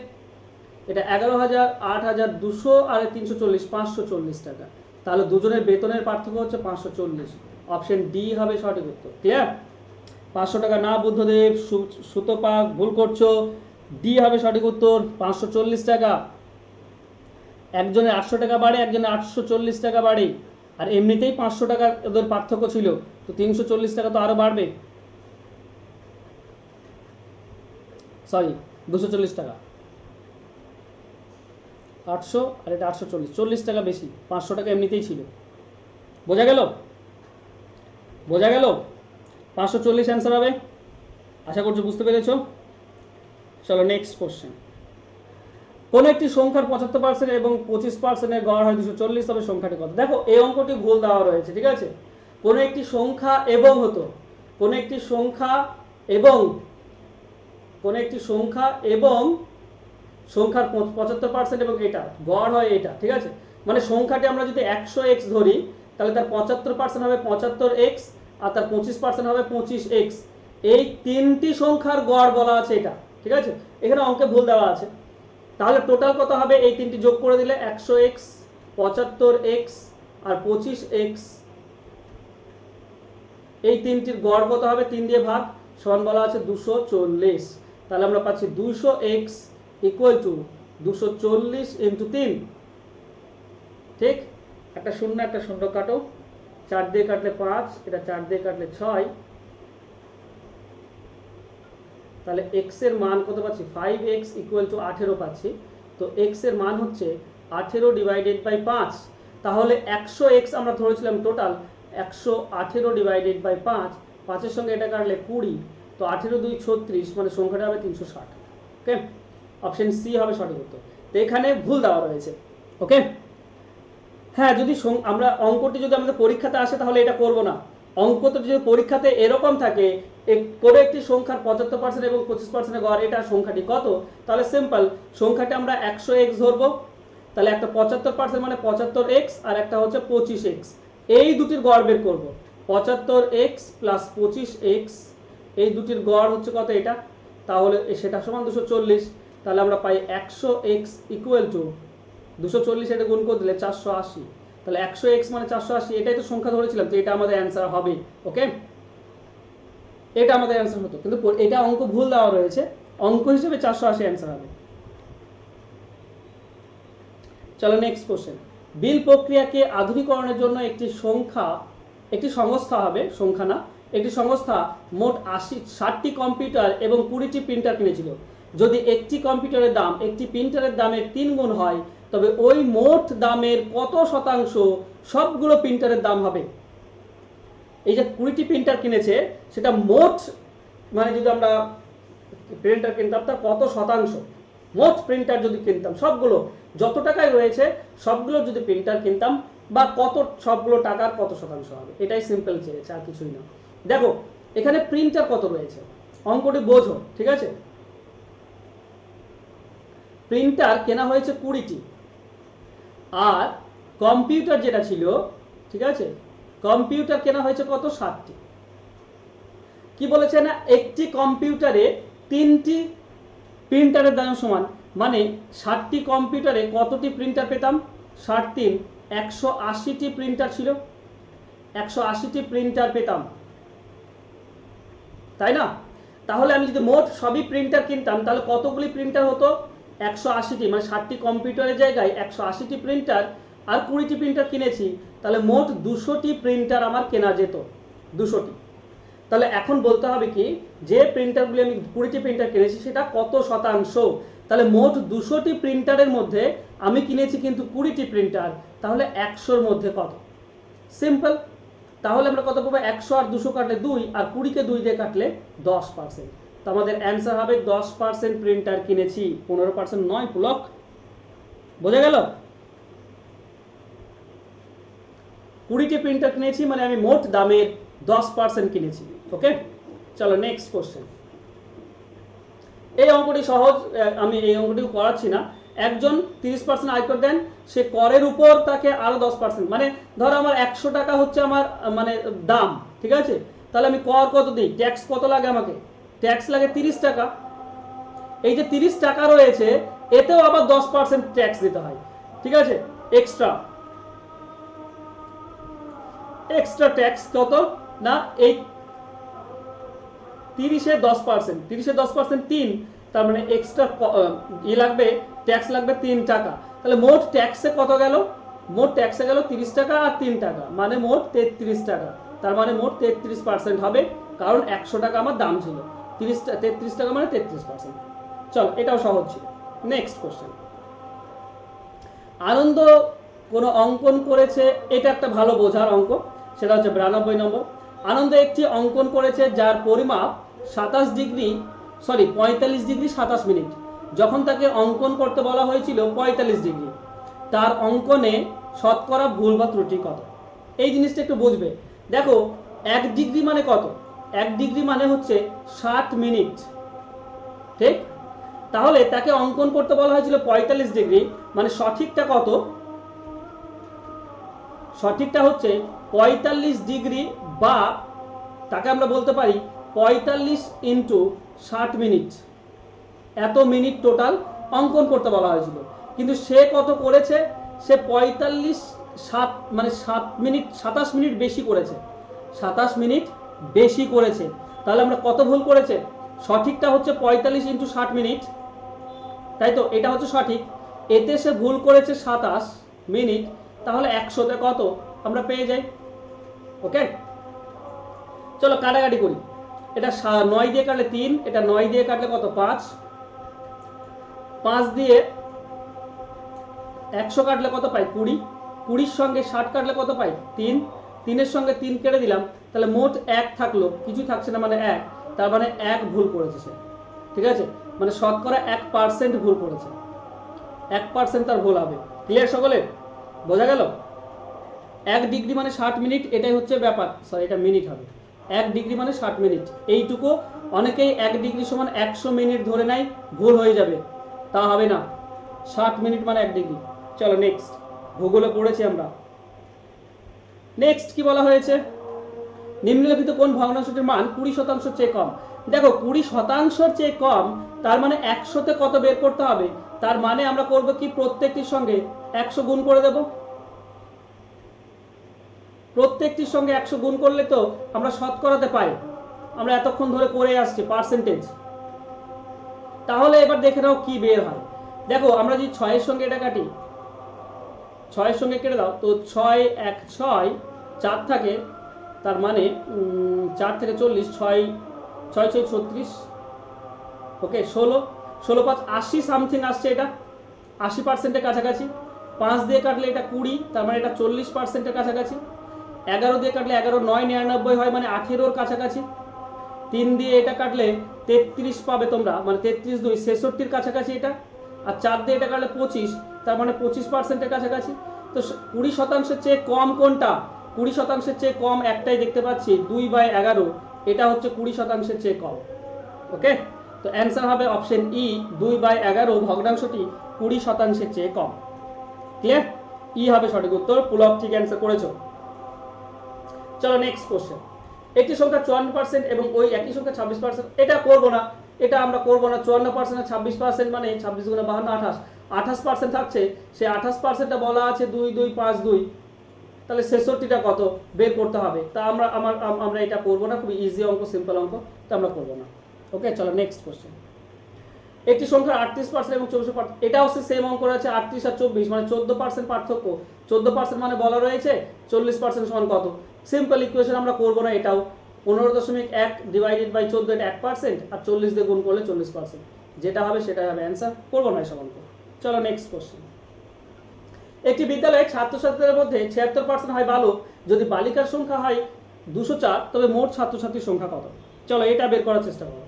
এটা 11,000, 8,200 আর 340, 540 টাকা। তাহলে দুজনের বেতনের পার্থক্য হচ্ছে 540, অপশন ডি হবে সঠিক উত্তর। ক্লিয়ার? 500 টাকা না বুদ্ধদেব, সুতপাক ভুল করছো, ডি হবে সঠিক উত্তর, 540 টাকা। একজনের 800 টাকা বাড়ে, একজনের 840 টাকা বাড়ে, আর এমনিতেই 500 টাকা ওদের পার্থক্য ছিল, তো 340 টাকা তো আরো বাড়বে, সরি 240 টাকা, 800 আর এটা 840, 40 টাকা বেশি, 500 টাকা এমনিতেই ছিল। বোঝা গেল? বোঝা গেল? 540 অ্যান্সার হবে, আশা করছি বুঝতে পেরেছো। চলো নেক্সট কোশ্চেন। কোন একটি সংখ্যার 75% এবং 25% গড় হয় 240, তবে সংখ্যাটি কত? দেখো এই অঙ্কটি ভুল দেওয়া রয়েছে, ঠিক আছে? কোন একটি সংখ্যা এবং হতো, কোন একটি সংখ্যা এবং, কোন একটি সংখ্যা এবং সংখ্যার 75% এবং এটা গড় হয় এটা, ঠিক আছে? মানে সংখ্যাটি আমরা যদি 100x ধরি, তাহলে তার 75% হবে 75x আর তার 25% হবে 25x। এই তিনটি সংখ্যার গড় বলা আছে এটা, ঠিক আছে? এখানে অঙ্কে ভুল দেওয়া আছে। তাহলে টোটাল কত হবে? এই তিনটি যোগ করে দিলে 100x, 75x আর 25x, এই তিনটির গড় কত হবে? 3 দিয়ে ভাগ, সমান বলা আছে 240। তাহলে আমরা পাচ্ছি 200x ইকুয়াল টু 240 ইন্টু 3, ঠিক? একটা শূন্য কাটো, 4 দিয়ে কাটলে 5, এটা 4 দিয়ে কাটলে 6, তাহলে x এর মান কত পাচ্ছি? 5x ইকুয়াল টু 18 পাচ্ছি। তো x এর মান হচ্ছে 18 ডিভাইডেড বাই 5, তাহলে 100x আমরা ধরেছিলাম টোটাল, 118 ডিভাইডেড বাই 5, 5-এর সঙ্গে এটা কাটলে 20, তো 18 2 36, মানে সংখ্যাটা হবে 360। ওকে, অপশন সি হবে সঠিক উত্তর। তো এখানে ভুল দেওয়া রয়েছে। ওকে, হ্যাঁ, যদি আমরা অঙ্কটি যদি আমাদের পরীক্ষাতে আসে তাহলে এটা করব না। অঙ্কতে যদি পরীক্ষাতে এরকম থাকে কোনো একটি সংখ্যার 75% এবং 25% গড়, এটা সংখ্যাটি কত, তাহলে সিম্পল, সংখ্যাটি আমরা 100x ধরবো। তাহলে একটা 75% মানে 75x, আর একটা হচ্ছে 25x, এই দুটির গড় বের করব। 75x প্লাস 25x, এই দুটির গড় হচ্ছে কত এটা, তাহলে সেটা সমান 240। তাহলে আমরা পাই 100x ইকুয়াল টু 240, এটা গুণ করে দিলে 480। তাহলে 100x মানে 480, এটাই তো সংখ্যা ধরেছিলাম, তো এটা আমাদের অ্যান্সার হবে। ওকে, এটা আমাদের অ্যান্সার হতো, কিন্তু এটা অঙ্ক ভুল দেওয়া রয়েছে, অঙ্ক হিসেবে 480 অ্যান্সার হবে। চলো নেক্সট কোশ্চেন। বিল প্রক্রিয়াকে আধুনিকরণের জন্য একটি সংস্থা হবে, সংখ্যা না, একটি সংস্থা মোট 60টি কম্পিউটার এবং 20টি প্রিন্টার কিনেছিল। যদি একটি কম্পিউটারের দাম একটি প্রিন্টারের দামের 3 গুণ হয়, তবে ওই মোট দামের কত শতাংশ সবগুলো প্রিন্টারের দাম হবে? এই যে 20টি প্রিন্টার কিনেছে, সেটা মোট, মানে যদি আমরা প্রিন্টার কিনতাম তার কত শতাংশ, মোট প্রিন্টার যদি কিনতাম সবগুলো যত টাকায় রয়েছে সবগুলো যদি প্রিন্টার কিনতাম, বা কত, সবগুলো টাকার কত শতাংশ হবে, এটাই সিম্পল চেয়েছে, আর কিছুই না। দেখো এখানে প্রিন্টার কত রয়েছে, অঙ্কটি বোঝো, ঠিক আছে। প্রিন্টার কেনা হয়েছে 20টি, আর কম্পিউটার যেটা ছিল, ঠিক আছে, কম্পিউটার কেনা হয়েছে কত, 60টি। কি বলেছে না, একটি কম্পিউটারে 3টি প্রিন্টারের দাম সমান, মানে 60টি কম্পিউটারে কতটি প্রিন্টার পেতাম, 60 180টি প্রিন্টার ছিল, 180টি প্রিন্টার পেতাম, তাই না? তাহলে আমি যদি মোট সবই প্রিন্টার কিনতাম তাহলে কতগুলি প্রিন্টার হতো, 180টি, মানে 60টি কম্পিউটারের জায়গায় 180টি প্রিন্টার, আর 20টি প্রিন্টার কিনেছি, তাহলে মোট 200টি প্রিন্টার আমার কেনা যেত, 200টি। তাহলে এখন বলতে হবে কি, যে প্রিন্টারগুলি আমি 20টি প্রিন্টার কিনেছি সেটা কত শতাংশ। তাহলে মোট 200টি প্রিন্টারের মধ্যে আমি কিনেছি কিন্তু 20টি প্রিন্টার, তাহলে 100-র মধ্যে কত, সিম্পল। তাহলে আমরা কত পাবো, 100 আর 200 কাটলে 2, আর 20কে 2 দিয়ে কাটলে 10%। তো আমাদের অ্যান্সার হবে 10% প্রিন্টার কিনেছি, 15% নয়, ব্লক। বোঝা গেল? 20টি প্রিন্টার কিনেছি মানে আমি মোট দামের 10% কিনেছি। ওকে, চলো নেক্সট কোশ্চেন। এই অঙ্কটি সহজ, আমি এই অঙ্কটি করাচ্ছি না। একজন 30% আয়কর দেন, সে করের উপর তাকে আরো 10%, মানে ধরো আমার 100 টাকা হচ্ছে আমার মানে দাম, ঠিক আছে, তাহলে আমি কর কত দিই, ট্যাক্স কত লাগে, আমাকে ট্যাক্স লাগে 30 টাকা। এই যে 30 টাকা রয়েছে, এতেও আবার 10% ট্যাক্স দিতে হয়, ঠিক আছে, এক্সট্রা ট্যাক্স কত না, এই 30-এর 10%, 30-এর 10% 3, তার মানে এক্সট্রা লাগবে, ট্যাক্স লাগবে 3 টাকা। তাহলে মোট ট্যাক্সে কত গেল, মোট ট্যাক্সে গেল 30 টাকা আর 3 টাকা, মানে মোট 33 টাকা। তার মানে মোট 33% হবে, কারণ 100 টাকা আমার দাম ছিল, 33 টাকা মানে 33%। চলো, এটাও সহজ ছিল। Next question. আনন্দ কোনো অঙ্কন করেছে, এটা একটা ভালো বোঝার অঙ্ক, সেটা হচ্ছে 92 নম্বর। আনন্দ একটি অঙ্কন করেছে যার পরিমাপ 45 ডিগ্রি 27 মিনিট। যখন তাকে অঙ্কন করতে বলা হয়েছিল 45 ডিগ্রি, তার অঙ্কনে শতকরা ভুল বা ত্রুটি কত? এই জিনিসটা একটু বুঝবে। দেখো 1 ডিগ্রি মানে কত, 1 ডিগ্রি মানে হচ্ছে 60 মিনিট, ঠিক? তাহলে তাকে অঙ্কন করতে বলা হয়েছিল 45 ডিগ্রি, মানে সঠিকটা কত, সঠিকটা হচ্ছে 45 ডিগ্রি, বা তাকে আমরা বলতে পারি 45 ইন্টু 60 মিনিট, এত মিনিট টোটাল অঙ্কন করতে বলা হয়েছিল। কিন্তু সে কত করেছে, সে 45 মানে 7 মিনিট 27 মিনিট বেশি করেছে, 27 মিনিট বেশি করেছে। তাহলে আমরা কত ভুল করেছে, সঠিকটা হচ্ছে 45 ইন্টু 60 মিনিট, তাই তো, এটা হচ্ছে সঠিক। এতে সে ভুল করেছে 27 মিনিট, তাহলে 100-তে কত আমরা পেয়ে যাই। ওকে, চলো কাটাকাটি করি। এটা 9 দিয়ে কাটলে 3, এটা 9 দিয়ে কাটলে কত, 5, 5 দিয়ে 100 কাটলে কত পাই, 20, 20-র সঙ্গে 60 কাটলে কত পাই, 3, তিনের সঙ্গে 3 কেটে দিলাম, তাহলে মোট 1 থাকলো, কিছু থাকছে না মানে 1, তার মানে 1 ভুল করেছে সে। ঠিক আছে, মানে শতকরা 1% ভুল করেছে, 1% তার ভুল হবে। ক্লিয়ার সকলে? বোঝা গেল? 1 ডিগ্রি মানে 60 মিনিট, এটাই হচ্ছে ব্যাপার। সরি, এটা মিনিট হবে। 1 ডিগ্রি মানে 60 মিনিট, এইটুকু। অনেকেই 1 ডিগ্রি সমান 100 মিনিট ধরে নেয়, ভুল হয়ে যাবে, তা হবে না। 60 মিনিট মানে 1 ডিগ্রি। চলো নেক্সট, ভূগোলে পড়েছি আমরা। নেক্সট কি বলা হয়েছে? নিম্নলিখিত কোন ভগ্নাংশটির মান 20% চেয়ে কম? দেখো 20% চেয়ে কম, তার মানে 100তে কত বের করতে হবে? তার মানে আমরা করব কি, প্রত্যেকটির সঙ্গে 100 গুণ করে দেব। প্রত্যেকটির সঙ্গে 100 গুণ করলে তো আমরা শতকরাতে পাই, আমরা এতক্ষণ ধরে করে আসছি পার্সেন্টেজ। তাহলে এবার দেখে নাও কি বের হয়। দেখো আমরা যদি 6 এর সঙ্গে এটা কাটি, 6 এর সঙ্গে কেটে দাও, তো 6 1 6 4 থাকে, তার মানে 4 থেকে 40, 6 6 6 36, ওকে 16 16 5 80 সামথিং আসছে, এটা 80%-এর কাছাকাছি। 5 দিয়ে কাটলে এটা 20, তার মানে এটা 40%-এর কাছাকাছি। 11 দিয়ে কাটলে 11 9 99 হয়, মানে 18-র কাছাকাছি। 3 দিয়ে এটা কাটলে 33 পাবে তোমরা, মানে 33 2 66-র কাছাকাছি এটা। আর 4 দিয়ে এটা কাটলে 25, তার মানে 25%-এর কাছাকাছি। তো 20%-এর চেয়ে কম কোনটা? 20%-এর চেয়ে কম একটাই দেখতে পাচ্ছি, 2/11, এটা হচ্ছে 20%-এর চেয়ে কম। ওকে, তো অ্যান্সার হবে অপশন ই, 2/11 ভগ্নাংশটি 20%-এর চেয়ে কম। ক্লিয়ার? ই হবে সঠিক উত্তর। পুলক ঠিক অ্যান্সার করেছো। চলো নেক্সট কোশ্চেন। একটি সংখ্যা 54% এবং ওই একই সংখ্যা 26%, এটা করব না, এটা আমরা করব না। 54% আর 26% মানে 26 গুণে 52 28% থাকছে, সেই 28%টা বলা আছে 2 2 5 2, তাহলে 66টা কত বের করতে হবে। তা আমরা এটা করব না, খুবই ইজি অঙ্ক, সিম্পল অঙ্ক, তো আমরা করব না। ওকে, চলো নেক্সট কোশ্চেন। একটি সংখ্যার 38% এবং 24%, এটা হচ্ছে সেম অঙ্ক আছে, 38 আর 24 মানে 14% পার্থক্য। 14% মানে বলা রয়েছে 40% সমান কত? সিম্পল ইকুয়েশন, আমরা করব না এটাও। 15.1 ডিভাইডেড বাই 14, এটা 1%, আর 40 দিয়ে গুণ করলে 40%, যেটা হবে সেটাই হবে অ্যান্সার। করব না এসব অঙ্ক। চলো নেক্সট কোশ্চেন। একটি বিদ্যালয়ে ছাত্রছাত্রীদের মধ্যে 76% হয় বালক, যদি বালিকার সংখ্যা হয় 204, তবে মোট ছাত্রছাত্রীর সংখ্যা কত? চলো এটা বের করার চেষ্টা করো।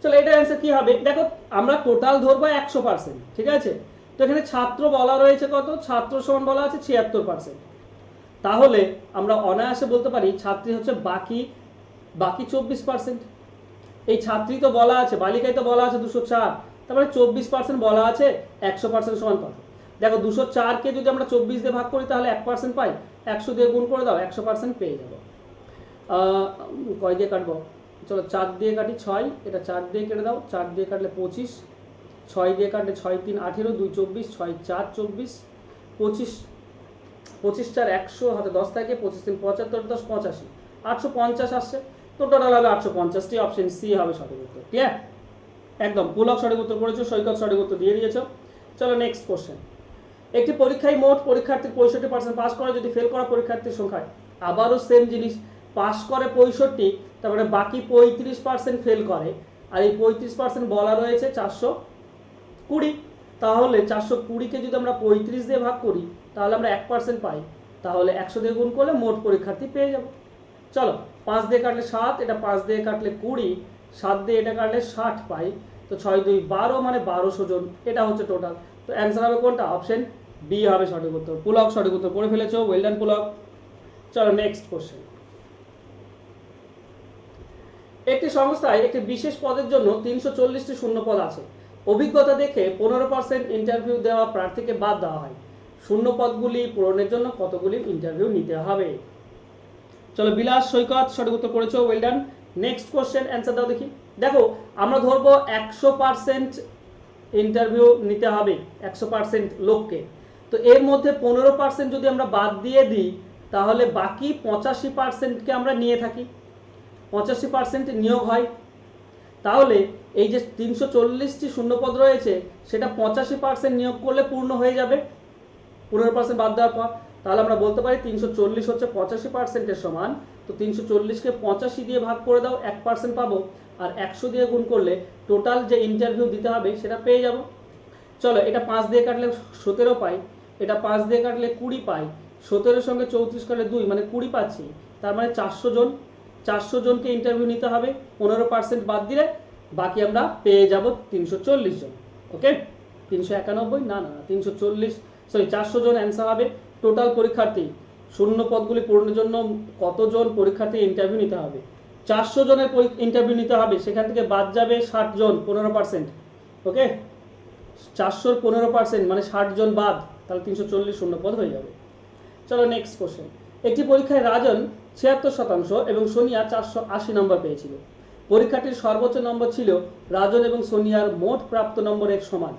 চলো এটা অ্যান্সার কি হবে? দেখো আমরা টোটাল ধরবো 100%, ঠিক আছে? তো এখানে ছাত্র বলা রয়েছে কত? ছাত্র সমান বলা আছে 76%। তাহলে আমরা অনায়াসে বলতে পারি ছাত্রী হচ্ছে বাকি 24%। এই ছাত্রী তো বলা আছে, বালিকায় তো বলা আছে 204, তারপরে 24% বলা আছে, 100% সমান কত? দেখো 204-কে যদি আমরা 24 দিয়ে ভাগ করি তাহলে 1% পাই, 100 দিয়ে গুণ করে দাও, 100% পেয়ে যাবো। কয় দিয়ে কাটবো? চলো 4 দিয়ে কাটি, 6, এটা 4 দিয়ে কেটে দাও, 4 দিয়ে কাটলে 25, 6 দিয়ে কাটলে 6 3 18, 2 24, 6 4 24, 25 25 4 100, হাতে 10 থাকে, 25 3 75, 10 85, 850 আসছে। তো টোটাল হবে 850টি। অপশন সি হবে সঠিক উত্তর। ক্লিয়ার? একদম। পুলক সঠিক উত্তর করেছো, সৈকত সঠিক উত্তর দিয়ে দিয়েছো। চলো নেক্সট কোশ্চেন। একটি পরীক্ষায় মোট পরীক্ষার্থীর 65% পাস করে, যদি ফেল করা পরীক্ষার্থীর সংখ্যা, আবারও সেম জিনিস, পাস করে 65, তারপরে বাকি 35% ফেল করে, আর এই 35% বলা রয়েছে 420। তাহলে 420-কে যদি আমরা 35 দিয়ে ভাগ করি তাহলে আমরা 1% পাই, তাহলে 100 দিয়ে গুণ করলে মোট পরীক্ষার্থী পেয়ে যাব। চলো 5 দিয়ে কাটলে 7, এটা 5 দিয়ে কাটলে 20, 7 দিয়ে এটা কাটলে 60 পাই, তো 6 2 12 মানে 1200 জন, এটা হচ্ছে টোটাল। তো অ্যান্সার হবে কোনটা? অপশন বি হবে সঠিক উত্তর। পুলক সঠিক উত্তর করে ফেলেছো, ওয়েল ডান পুলক। চলো নেক্সট কোশ্চেন। একটি সংস্থায় একটি বিশেষ পদের জন্য 340টি শূন্য পদ আছে, অভিজ্ঞতা দেখে 15% ইন্টারভিউ দেওয়া প্রার্থীকে বাদ দেওয়া হয়, শূন্য পদগুলি পূরণের জন্য কতগুলি ইন্টারভিউ নিতে হবে? চলো বিলাস, সৈকত সঠিক উত্তর করেছো, well done. Next question, answer দাও দেখি। দেখো আমরা ধরবো 100% ইন্টারভিউ নিতে হবে 100% লোককে, তো এর মধ্যে 15% যদি আমরা বাদ দিয়ে দিই তাহলে বাকি 85%কে আমরা নিয়ে থাকি, 85% নিয়োগ হয়। তাহলে এই যে 340টি শূন্যপদ রয়েছে সেটা 85% নিয়োগ করলে পূর্ণ হয়ে যাবে 15% বাদ দেওয়ার পর। তাহলে আমরা বলতে পারি 340 হচ্ছে 85%-এর সমান। তো 340-কে 85 দিয়ে ভাগ করে দাও, 1% পাবো, আর 100 দিয়ে গুণ করলে টোটাল যে ইন্টারভিউ দিতে হবে সেটা পেয়ে যাব। চলো, এটা 5 দিয়ে কাটলে 17 পাই, এটা 5 দিয়ে কাটলে 20 পাই, 17-এর সঙ্গে 34 কাটলে 2 মানে 20 পাচ্ছি। তার মানে 400 জনকে ইন্টারভিউ নিতে হবে, 15% বাদ দিলে বাকি আমরা পেয়ে যাব 340 জন। ওকে, 391 না 340, সরি 400 জন অ্যান্সার হবে। টোটাল পরীক্ষার্থী শূন্য পদগুলি পূরণের জন্য কতজন পরীক্ষার্থী ইন্টারভিউ নিতে হবে? 400 জনের ইন্টারভিউ নিতে হবে, সেখান থেকে বাদ যাবে 60 জন, 15%। ওকে, 400-র 15% মানে 60 জন বাদ, তাহলে 340 শূন্য পদ হয়ে যাবে। চলো নেক্সট কোশ্চেন। একটি পরীক্ষায় রাজন 76% এবং সোনিয়া 480 নম্বর পেয়েছিল। পরীক্ষাটির সর্বোচ্চ নম্বর ছিল রাজন এবং সোনিয়ার মোট প্রাপ্ত নম্বরের সমান।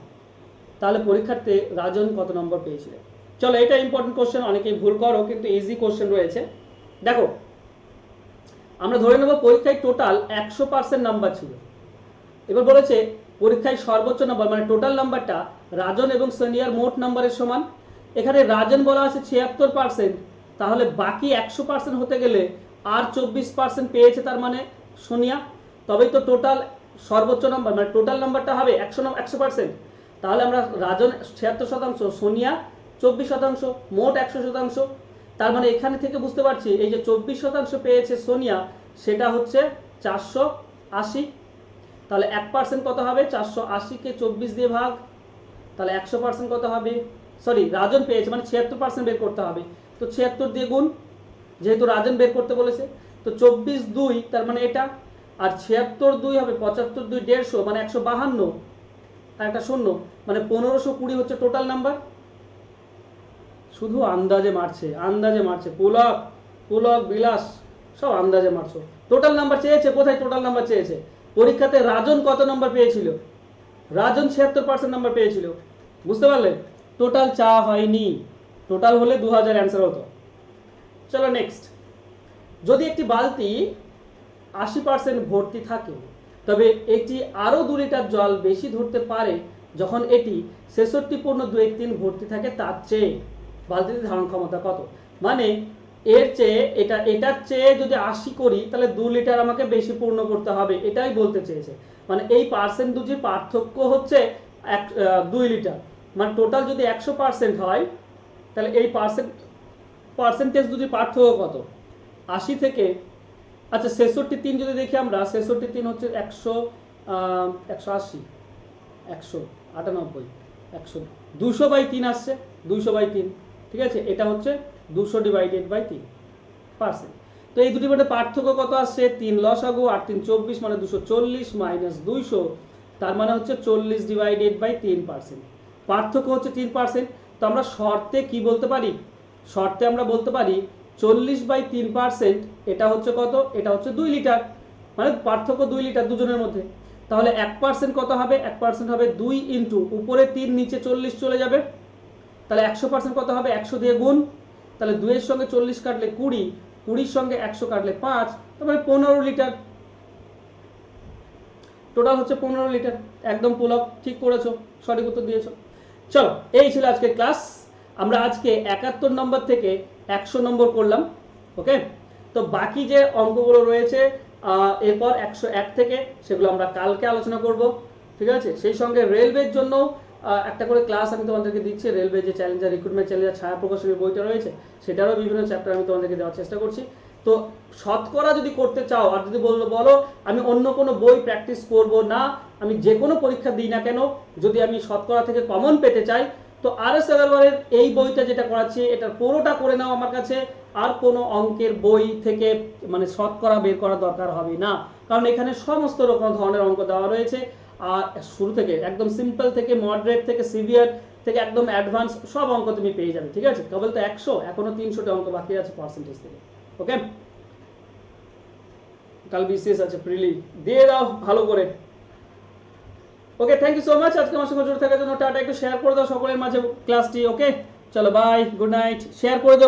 তাহলে পরীক্ষার্থী রাজন কত নম্বর পেয়েছিল? চলো, এটা ইম্পর্টেন্ট কোশ্চেন, অনেকেই ভুল করো কিন্তু ইজি কোশ্চেন রয়েছে। দেখো, আমরা ধরে নেব পরীক্ষায় টোটাল 100% নাম্বার ছিল। এবার বলেছে পরীক্ষায় সর্বোচ্চ নম্বর মানে টোটাল নাম্বারটা রাজন এবং সোনিয়ার মোট নাম্বারের সমান। এখানে রাজন বলা আছে 76%, তাহলে বাকি 100% হতে গেলে আর 24% পেয়েছে, তার মানে সোনিয়া। তবেই তো টোটাল সর্বোচ্চ নাম্বার মানে টোটাল নাম্বারটা হবে 100%। তাহলে আমরা রাজন 76%, সোনিয়া 24%, মোট 100%। তার মানে এখানে থেকে বুঝতে পারছি এই যে 24% পেয়েছে সোনিয়া, সেটা হচ্ছে 480। তাহলে 1% কত হবে? 480-কে 24 দিয়ে ভাগ, তাহলে 100% কত হবে? সরি, রাজন পেয়েছে মানে 76% বের করতে হবে, তো 76 দিয়ে গুণ, যেহেতু রাজন বের করতে বলেছে। তো 24-2 তার মানে এটা, আর 76-2 হবে 75-2 150 মানে 152, আর একটা শূন্য মানে 1520 হচ্ছে টোটাল নাম্বার। শুধু আন্দাজে মারছে, পুলক বিলাস সব আন্দাজে মারছো। টোটাল নাম্বার চেয়েছে, কোথায় টোটাল নাম্বার চেয়েছে? পরীক্ষাতে রাজন কত নাম্বার পেয়েছিল? রাজন 76% নাম্বার পেয়েছিল, বুঝতে পারলে? টোটাল চা হয়নি, টোটাল হলে 2000 অ্যান্সার হতো। চলো নেক্সট। যদি একটি বালতি 80% ভর্তি থাকে, তবে এটি আরো 2 লিটার জল বেশি ধরতে পারে যখন এটি 66.23 ভর্তি থাকে তার চেয়ে। বালতিতে ধারণ ক্ষমতা কত? মানে এর চেয়ে এটার চেয়ে যদি 80 করি তাহলে 2 লিটার আমাকে বেশি পূর্ণ করতে হবে, এটাই বলতে চেয়েছে। মানে এই পার্সেন্ট দুটির পার্থক্য হচ্ছে 2 লিটার। মানে টোটাল যদি 100% হয় তাহলে এই পার্সেন্টেজ দুটির পার্থক্য কত? 80 থেকে, আচ্ছা 66.3 যদি দেখি আমরা, 66.3 হচ্ছে 180, 198, 100, 200/3 আসছে, 200/3, ঠিক আছে? এটা হচ্ছে 200/3%। তো এই দুটির মধ্যে পার্থক্য কত আসছে? 3 লসাগু, 8 3 24 মানে 240 মাইনাস 200, তার মানে হচ্ছে 40/3%। পার্থক্য হচ্ছে 3%। তো আমরা শর্তে কি বলতে পারি? শর্তে আমরা বলতে পারি 40/3%, এটা হচ্ছে কত? এটা হচ্ছে 2 লিটার, মানে পার্থক্য 2 লিটার দুজনের মধ্যে। তাহলে 1% কত হবে? 1% হবে 2 ইন্টু উপরে 3 নিচে 40 চলে যাবে, তাহলে 100% কত হবে? 100 দিয়ে গুণ, তাহলে 2 এর সঙ্গে 40 কাটলে 20, 20-র সঙ্গে 100 কাটলে 5, তারপরে 15 লিটার। টোটাল হচ্ছে 15 লিটার। একদম পুলক, ঠিক করেছো, সঠিক উত্তর দিয়েছো। চলো, এই ছিল আজকে ক্লাস। আমরা আজকে 71 নম্বর থেকে 100 নম্বর করলাম। ওকে, তো বাকি যে অঙ্কগুলো রয়েছে এরপর 101 থেকে, সেগুলো আমরা কালকে আলোচনা করব, ঠিক আছে? সেই সঙ্গে রেলওয়ের জন্য একটা করে ক্লাস আমি তোমাদেরকে দিচ্ছি। রেলওয়ে যে চ্যালেঞ্জার রিক্রুটমেন্ট চ্যালেঞ্জার ছায়া প্রকাশনের বইটা রয়েছে, সেটারও বিভিন্ন চ্যাপ্টার আমি তোমাদেরকে দেওয়ার চেষ্টা করছি। তো শতকরা যদি করতে চাও, আর যদি বলো আমি অন্য কোনো বই প্র্যাকটিস করব না, আমি যে কোনো পরীক্ষা দিই না কেন, যদি আমি শতকরা থেকে কমন পেতে চাই, তো RS আগরওয়ালের এই বইটা যেটা করাচ্ছি এটার পুরোটা করে নাও আমার কাছে। আর কোনো অঙ্কের বই থেকে মানে শতকরা বের করার দরকার হবে না, কারণ এখানে সমস্ত রকম ধরনের অঙ্ক দেওয়া রয়েছে। আর শুরু থেকে একদম সিম্পল থেকে মডারেট থেকে সিভিয়ার থেকে একদম অ্যাডভান্স সব অঙ্ক তুমি পেয়ে যাবে, ঠিক আছে? কেবল তো 100, এখনো 300টা অঙ্ক বাকি আছে পার্সেন্টেজ থেকে। ওকে, কাল বিসিএস আছে, প্রিলি দিয়ে দাও ভালো করে। ওকে, থ্যাংক ইউ সো মাচ আজকে আমার সঙ্গে জুড়ে থাকার জন্য। টাটা, একটু শেয়ার করে দাও সকলের মাঝে ক্লাসটি। ওকে, চলো বাই, গুড নাইট, শেয়ার করে দাও।